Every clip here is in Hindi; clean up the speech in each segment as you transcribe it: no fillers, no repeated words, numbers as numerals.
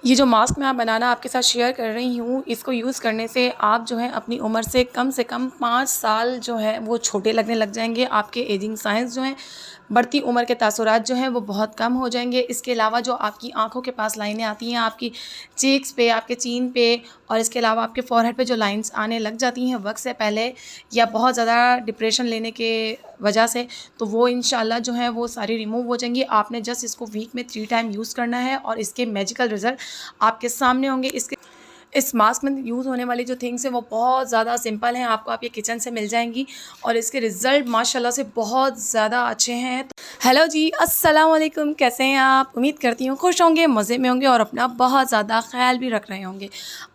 ये जो मास्क मैं बनाना आपके साथ शेयर कर रही हूँ, इसको यूज़ करने से आप जो है अपनी उम्र से कम 5 साल जो है वो छोटे लगने लग जाएँगे। आपके एजिंग साइंस जो हैं, बढ़ती उम्र के तासुरात जो हैं वो बहुत कम हो जाएँगे। इसके अलावा जो आपकी आँखों के पास लाइनें आती हैं, आपकी चीक्स पे, आपके चीन पे और इसके अलावा आपके फ़ोरहेड पे जो लाइन्स आने लग जाती हैं वक़्त से पहले या बहुत ज़्यादा डिप्रेशन लेने के वजह से, तो वो इंशाल्लाह जो है वो सारी रिमूव हो जाएँगी। आपने जस्ट इसको वीक में 3 टाइम यूज़ करना है और इसके मैजिकल रिज़ल्ट आपके सामने होंगे। इस मास्क में यूज़ होने वाली जो थिंग्स हैं वो बहुत ज़्यादा सिंपल हैं, आपको आपके किचन से मिल जाएंगी और इसके रिज़ल्ट माशाल्लाह से बहुत ज़्यादा अच्छे हैं। हेलो जी, अस्सलाम वालेकुम, कैसे हैं आप? उम्मीद करती हूँ खुश होंगे, मज़े में होंगे और अपना बहुत ज़्यादा ख्याल भी रख रहे होंगे।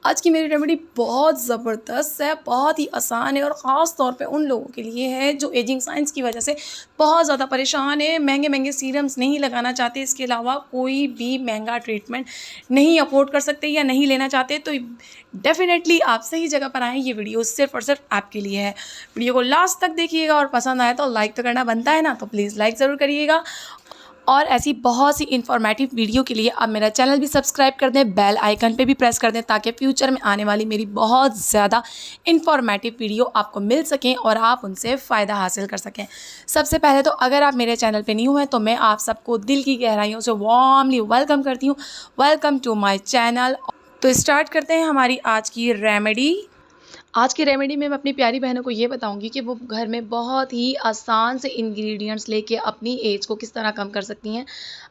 आज की मेरी रेमेडी बहुत ज़बरदस्त है, बहुत ही आसान है और ख़ास तौर पे उन लोगों के लिए है जो एजिंग साइंस की वजह से बहुत ज़्यादा परेशान है, महंगे सीरम्स नहीं लगाना चाहते, इसके अलावा कोई भी महंगा ट्रीटमेंट नहीं अफोर्ड कर सकते या नहीं लेना चाहते, तो डेफ़िनेटली आप सही जगह पर आएँ। ये वीडियो सिर्फ़ और सिर्फ आपके लिए है। वीडियो को लास्ट तक देखिएगा और पसंद आए तो लाइक तो करना बनता है ना, तो प्लीज़ लाइक ज़रूर करिएगा। और ऐसी बहुत सी इन्फॉर्मेटिव वीडियो के लिए आप मेरा चैनल भी सब्सक्राइब कर दें, बेल आइकन पे भी प्रेस कर दें ताकि फ्यूचर में आने वाली मेरी बहुत ज़्यादा इन्फॉर्मेटिव वीडियो आपको मिल सकें और आप उनसे फ़ायदा हासिल कर सकें। सबसे पहले तो अगर आप मेरे चैनल पे न्यू हैं तो मैं आप सबको दिल की गहराइयों से वार्मली वेलकम करती हूँ। Welcome to my channel. तो स्टार्ट करते हैं हमारी आज की रेमेडी। आज की रेमेडी में मैं अपनी प्यारी बहनों को ये बताऊंगी कि वो घर में बहुत ही आसान से इंग्रेडिएंट्स लेके अपनी एज को किस तरह कम कर सकती हैं,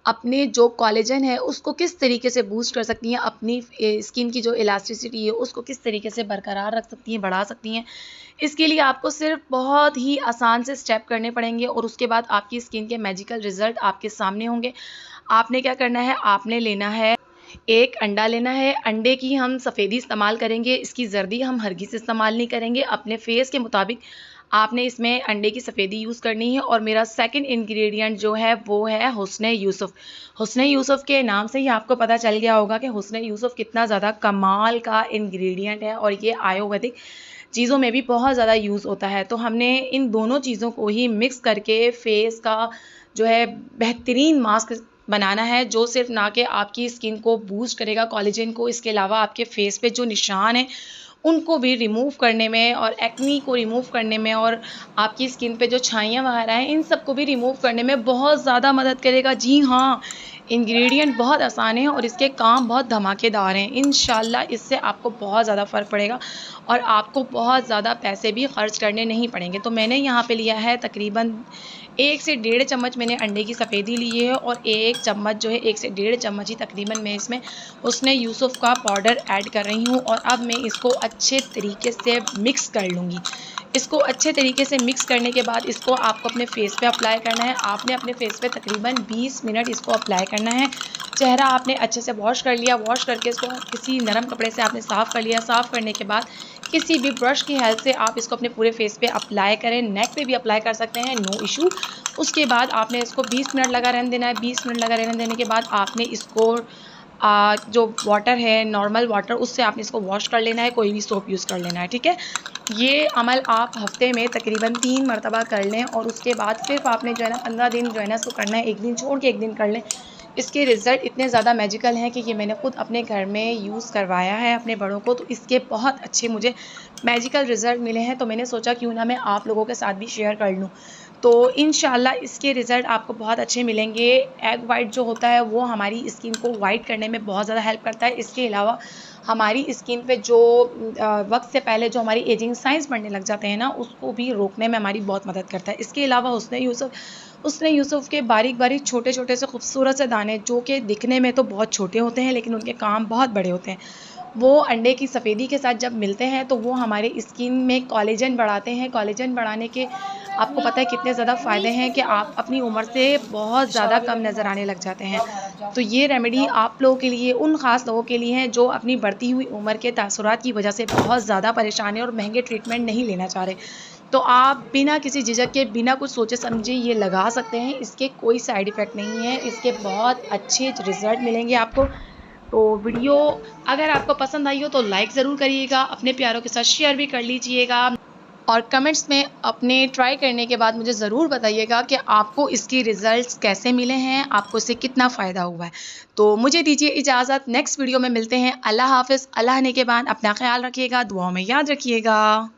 अपने जो कोलेजन है उसको किस तरीके से बूस्ट कर सकती हैं, अपनी स्किन की जो इलास्टिसिटी है उसको किस तरीके से बरकरार रख सकती हैं, बढ़ा सकती हैं। इसके लिए आपको सिर्फ बहुत ही आसान से स्टेप करने पड़ेंगे और उसके बाद आपकी स्किन के मैजिकल रिजल्ट आपके सामने होंगे। आपने क्या करना है, आपने लेना है एक अंडा लेना है। अंडे की हम सफ़ेदी इस्तेमाल करेंगे, इसकी जर्दी हम हरगिज़ इस्तेमाल नहीं करेंगे। अपने फेस के मुताबिक आपने इसमें अंडे की सफ़ेदी यूज़ करनी है। और मेरा सेकंड इंग्रेडिएंट जो है वो है हुस्न यूसुफ़। हुस्न यूसुफ़ के नाम से ही आपको पता चल गया होगा कि हुस्न यूसुफ़ कितना ज़्यादा कमाल का इंग्रेडिएंट है और ये आयुर्वेदिक चीज़ों में भी बहुत ज़्यादा यूज़ होता है। तो हमने इन दोनों चीज़ों को ही मिक्स करके फेस का जो है बेहतरीन मास्क बनाना है, जो सिर्फ ना कि आपकी स्किन को बूस्ट करेगा, कोलेजन को, इसके अलावा आपके फेस पे जो निशान हैं उनको भी रिमूव करने में और एक्नी को रिमूव करने में और आपकी स्किन पे जो छाइयाँ वगैरह हैं इन सबको भी रिमूव करने में बहुत ज़्यादा मदद करेगा। जी हाँ, इंग्रेडिएंट बहुत आसान है और इसके काम बहुत धमाकेदार हैं। इंशाल्लाह इससे आपको बहुत ज़्यादा फ़र्क पड़ेगा और आपको बहुत ज़्यादा पैसे भी खर्च करने नहीं पड़ेंगे। तो मैंने यहाँ पे लिया है तकरीबन 1 से डेढ़ चम्मच मैंने अंडे की सफ़ेदी ली है और 1 चम्मच जो है 1 से डेढ़ चम्मच ही तकरीबन मैं इसमें उसने यूसुफ़ का पाउडर ऐड कर रही हूँ। और अब मैं इसको अच्छे तरीके से मिक्स कर लूँगी। इसको अच्छे तरीके से मिक्स करने के बाद इसको आपको अपने फेस पे अप्लाई करना है। आपने अपने फेस पे तकरीबन 20 मिनट इसको अप्लाई करना है। चेहरा आपने अच्छे से वॉश कर लिया, वॉश करके इसको किसी नरम कपड़े से आपने साफ़ कर लिया। साफ़ करने के बाद किसी भी ब्रश की हेल्प से आप इसको अपने पूरे फेस पे अप्लाई करें, नेक पे भी अप्लाई कर सकते हैं, नो इशू। उसके बाद आपने इसको 20 मिनट लगा रहने देना है। 20 मिनट लगा रहने देने के बाद आपने इसको जो वाटर है, नॉर्मल वाटर, उससे आपने इसको वॉश कर लेना है, कोई भी सोप यूज़ कर लेना है, ठीक है। ये अमल आप हफ्ते में तकरीबन 3 मरतबा कर लें और उसके बाद सिर्फ आपने जो है ना 15 दिन जो है ना इसको करना है, एक दिन छोड़ के एक दिन कर लें। इसके रिज़ल्ट इतने ज़्यादा मैजिकल हैं कि ये मैंने ख़ुद अपने घर में यूज़ करवाया है अपने बड़ों को, तो इसके बहुत अच्छे मुझे मैजिकल रिज़ल्ट मिले हैं। तो मैंने सोचा क्यों ना मैं आप लोगों के साथ भी शेयर कर लूँ। तो इंशाल्लाह इसके रिज़ल्ट आपको बहुत अच्छे मिलेंगे। एग वाइट जो होता है वो हमारी स्किन को वाइट करने में बहुत ज़्यादा हेल्प करता है। इसके अलावा हमारी स्किन पे जो वक्त से पहले जो हमारी एजिंग साइंस बढ़ने लग जाते हैं ना, उसको भी रोकने में हमारी बहुत मदद करता है। इसके अलावा उसने यूसुफ़ के बारीक बारीक छोटे छोटे से खूबसूरत से दाने, जो कि दिखने में तो बहुत छोटे होते हैं लेकिन उनके काम बहुत बड़े होते हैं, वो अंडे की सफ़ेदी के साथ जब मिलते हैं तो वो हमारे स्किन में कोलेजन बढ़ाते हैं। कोलेजन बढ़ाने के आपको पता है कितने ज़्यादा फ़ायदे हैं कि आप अपनी उम्र से बहुत ज़्यादा कम नज़र आने लग जाते हैं। तो ये रेमेडी आप लोगों के लिए, उन ख़ास लोगों के लिए है जो अपनी बढ़ती हुई उम्र के तासुरात की वजह से बहुत ज़्यादा परेशान है और महंगे ट्रीटमेंट नहीं लेना चाह रहे। तो आप बिना किसी झिझक के, बिना कुछ सोचे समझे ये लगा सकते हैं। इसके कोई साइड इफ़ेक्ट नहीं है, इसके बहुत अच्छे रिज़ल्ट मिलेंगे आपको। तो वीडियो अगर आपको पसंद आई हो तो लाइक ज़रूर करिएगा, अपने प्यारों के साथ शेयर भी कर लीजिएगा। और कमेंट्स में अपने ट्राई करने के बाद मुझे ज़रूर बताइएगा कि आपको इसकी रिज़ल्ट्स कैसे मिले हैं, आपको इससे कितना फ़ायदा हुआ है। तो मुझे दीजिए इजाज़त, नेक्स्ट वीडियो में मिलते हैं। अल्लाह हाफ़िज़। अल्लाह ने के बाद अपना ख्याल रखिएगा, दुआओं में याद रखिएगा।